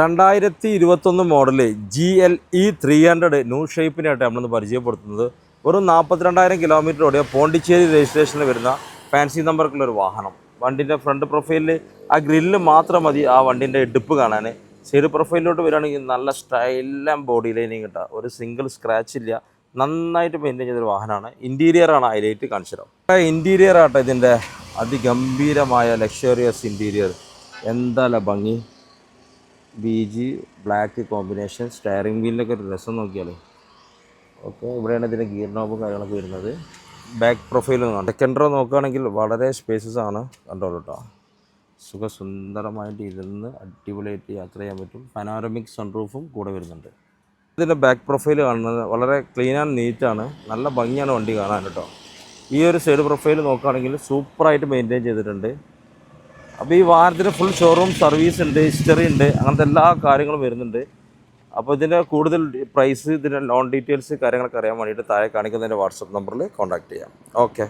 2021 model GLE 300 new ഷേപ്പിനായിട്ട് നമ്മളൊന്ന് പരിചയപ്പെടുത്തുന്നത്. വെറും 42,000 കിലോമീറ്റർ ഓടിയ പോണ്ടിച്ചേരി രജിസ്ട്രേഷനിൽ വരുന്ന ഫാൻസി നമ്പർക്കുള്ളൊരു വാഹനം. വണ്ടിൻ്റെ ഫ്രണ്ട് പ്രൊഫൈലിൽ ആ ഗ്രില്ല് മാത്രം മതി ആ വണ്ടിൻ്റെ എടുപ്പ് കാണാൻ. സൈഡ് പ്രൊഫൈലിലോട്ട് വരികയാണെങ്കിൽ നല്ല സ്റ്റൈലും ബോഡി ലൈനിങ് കിട്ടുക, ഒരു സിംഗിൾ സ്ക്രാച്ച് ഇല്ല, നന്നായിട്ട് മെയിൻറ്റെയിൻ ചെയ്തൊരു വാഹനമാണ്. ഇൻറ്റീരിയറാണ് ഹൈലൈറ്റ് കാണിച്ചത്. ഇൻറ്റീരിയർ ആട്ടെ ഇതിൻ്റെ അതിഗംഭീരമായ ലക്ഷറിയസ് ഇൻറ്റീരിയർ. എന്താല്ല ഭംഗി. BG black combination. സ്റ്റയറിംഗ് വീലിലൊക്കെ ഒരു രസം നോക്കിയാൽ ഓക്കെ. ഇവിടെയാണ് ഇതിൻ്റെ ഗിയർ നോബും കാര്യങ്ങളൊക്കെ വരുന്നത്. ബാക്ക് പ്രൊഫൈൽ സെക്കൻഡറോ നോക്കുകയാണെങ്കിൽ വളരെ സ്പേസസ് ആണ്. കണ്ടോളൂ കേട്ടോ, സുഖസുന്ദരമായിട്ട് ഇരുന്ന് അടിപൊളിയായിട്ട് യാത്ര ചെയ്യാൻ പറ്റും. പനോരമിക് സൺറൂഫും കൂടെ വരുന്നുണ്ട്. ഇതിൻ്റെ ബാക്ക് പ്രൊഫൈൽ കാണുന്നത് വളരെ ക്ലീൻ ആൻഡ് നീറ്റാണ്. നല്ല ഭംഗിയാണ് വണ്ടി കാണാൻ കേട്ടോ. ഈ ഒരു സൈഡ് പ്രൊഫൈൽ നോക്കുകയാണെങ്കിൽ സൂപ്പറായിട്ട് മെയിൻറ്റെയിൻ ചെയ്തിട്ടുണ്ട്. അപ്പോൾ ഈ വാഹനത്തിന് ഫുൾ ഷോറൂം സർവീസ് ഉണ്ട്, ഹിസ്റ്ററി ഉണ്ട്, അങ്ങനത്തെ എല്ലാ കാര്യങ്ങളും വരുന്നുണ്ട്. അപ്പോൾ ഇതിൻ്റെ കൂടുതൽ പ്രൈസ്, ഇതിൻ്റെ ലോൺ ഡീറ്റെയിൽസ് കാര്യങ്ങളൊക്കെ അറിയാൻ വേണ്ടിയിട്ട് താഴെ കാണിക്കുന്നതിൻ്റെ വാട്സപ്പ് നമ്പറിൽ കോൺടാക്റ്റ് ചെയ്യാം. ഓക്കെ.